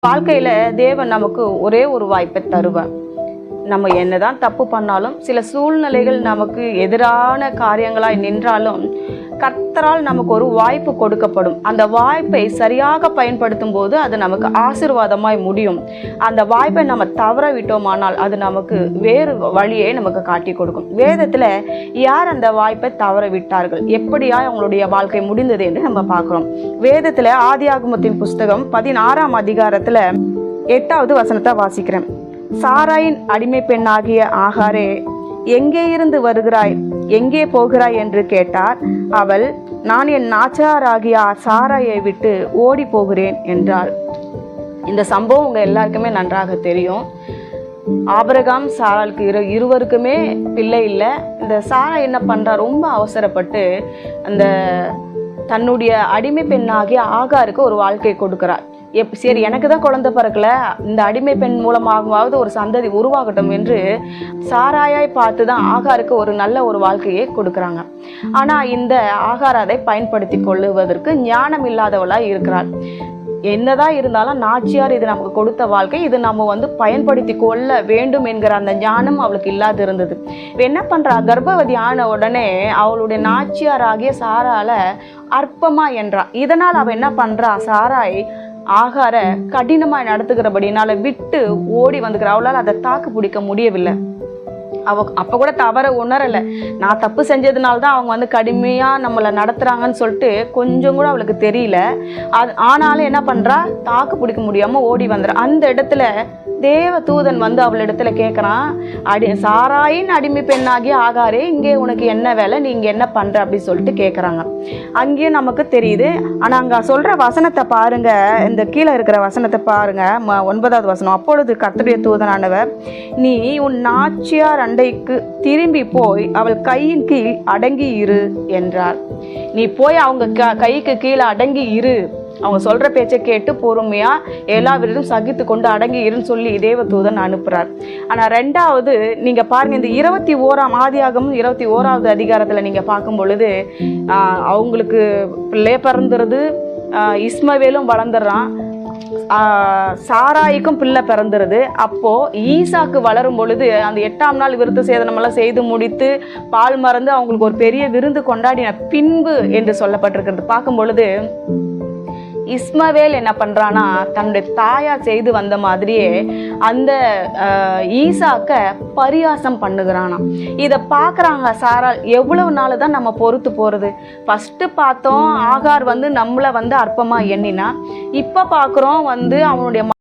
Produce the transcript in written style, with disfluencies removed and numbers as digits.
வாழ்க்கையில தேவன் நமக்கு ஒரே ஒரு வாய்ப்பை தருவார். நம்ம என்னதான் தப்பு பண்ணாலும், சில சூழ்நிலைகள் நமக்கு எதிரான காரியங்களாய் நின்றாலும், கர்த்தரால் நமக்கு ஒரு வாய்ப்பு கொடுக்கப்படும். அந்த வாய்ப்பை சரியாக பயன்படுத்தும் போது அது நமக்கு ஆசீர்வாதமாய் முடியும். அந்த வாய்ப்பை நம்ம தவற விட்டோமானால் அது நமக்கு வேறு வழியை நமக்கு காட்டி கொடுக்கும். வேதத்துல யார் அந்த வாய்ப்பை தவற விட்டார்கள், எப்படியா அவங்களுடைய வாழ்க்கை முடிந்தது என்று நம்ம பார்க்கிறோம். வேதத்துல ஆதியாகமத்தின் புஸ்தகம் 16ஆம் அதிகாரத்துல 8வது வசனத்தை வாசிக்கிறேன். சாராயின் அடிமை பெண்ணாகிய ஆகாரே, எங்கே இருந்து வருகிறாய், எங்கே போகிறாய் என்று கேட்டார். அவள், நான் என் நாச்சாராகிய சாராயை விட்டு ஓடி போகிறேன் என்றாள். இந்த சம்பவம் உங்க எல்லாருக்குமே நன்றாக தெரியும். ஆபிரகாம் சாராளுக்கு இருவருக்குமே பிள்ளை இல்லை. இந்த சாரா என்ன பண்றா, ரொம்ப அவசரப்பட்டு அந்த தன்னுடைய அடிமை பெண்ணாகிய ஆகாருக்கு ஒரு வாழ்க்கை கொடுக்கிறார். சரி, எனக்கு தான் குழந்தை பிறக்கல, இந்த அடிமை பெண் மூலமாகவாவது ஒரு சந்ததி உருவாகட்டும் என்று சாராயாய் பார்த்து தான் ஆகாருக்கு ஒரு நல்ல ஒரு வாழ்க்கையை கொடுக்குறாங்க. ஆனால் இந்த ஆகார் அதை பயன்படுத்தி கொள்ளுவதற்கு ஞானம் இல்லாதவளாய் இருக்கிறாள். என்னதான் இருந்தாலும் நாச்சியார் இது நமக்கு கொடுத்த வாழ்க்கை, இது நம்ம பயன்படுத்தி கொள்ள வேண்டும் என்கிற அந்த ஞானம் அவளுக்கு இல்லாது இருந்தது. என்ன பண்றா, கர்ப்பவதி ஆன உடனே அவளுடைய நாச்சியார் ஆகிய சாரால அற்பமா என்றா. இதனால் அவ என்ன பண்றா, சாராய் ஆகார கடினமாய் நடத்துகிறபடினால விட்டு ஓடி வந்துக்கிறா. அவளால் அதை தாக்கு பிடிக்க முடியவில்லை. அப்ப கூட தவற உணரலை. நான் தப்பு செஞ்சதுனால்தான் அவங்க கடுமையா நம்மளை நடத்துறாங்கன்னு சொல்லிட்டு கொஞ்சம் கூட அவளுக்கு தெரியல. ஆனாலும் என்ன பண்றா, தாக்கு பிடிக்க முடியாம ஓடி வந்துடுறா. அந்த இடத்துல தேவ தூதன் அவளிடத்துல கேட்கறான், சாராயின் அடிமை பெண்ணாகிய ஆகாரே, இங்கே உனக்கு என்ன வேலை, நீ இங்க என்ன பண்ற அப்படின்னு சொல்லிட்டு கேட்கறாங்க. அங்கேயும் நமக்கு தெரியுது. ஆனா அங்க சொல்ற வசனத்தை பாருங்க, இந்த கீழே இருக்கிற வசனத்தை பாருங்க, 9வது வசனம். அப்பொழுது கர்த்தருடைய தூதனானவர், நீ உன் நாச்சியார் அண்டைக்கு திரும்பி போய் அவள் கையின் கீழ் அடங்கி இரு என்றார். நீ போய் அவங்க கைக்கு கீழே அடங்கி இரு, அவங்க சொல்ற பேச்சை கேட்டு பொறுமையா எல்லா விதமும் சகித்து கொண்டு அடங்கி இருன்னு சொல்லி தேவதூதன் அனுப்புறார். ஆனா 2வது நீங்க பாருங்க, இந்த 21ஆம் ஆதியாகமம் 21வது அதிகாரத்துல நீங்க பார்க்கும் பொழுது அவங்களுக்கு பிள்ளை பிறந்துருது, இஸ்மவேலும் வளர்ந்துடுறான், சாராய்க்கும் பிள்ளை பிறந்துருது. அப்போ ஈசாக்கு வளரும் பொழுது அந்த 8ஆம் நாள் விருத்த சேதனம் எல்லாம் செய்து முடித்து பால் மறந்து அவங்களுக்கு ஒரு பெரிய விருந்து கொண்டாடின பின்பு என்று சொல்லப்பட்டிருக்கிறது. பார்க்கும் பொழுது இஸ்மவேல் என்ன பண்றானா, தன்னுடைய தாயார் செய்து வந்த மாதிரியே அந்த ஈசாக்க பரியாசம் பண்ணுகிறானா. இதை பார்க்குறாங்க சாரா. எவ்வளவு நாள் தான் நம்ம பொறுத்து போறது? ஃபர்ஸ்ட் பார்த்தோம் ஆகார் நம்மளை அற்பமா எண்ணினா, இப்போ பார்க்குறோம் அவனுடைய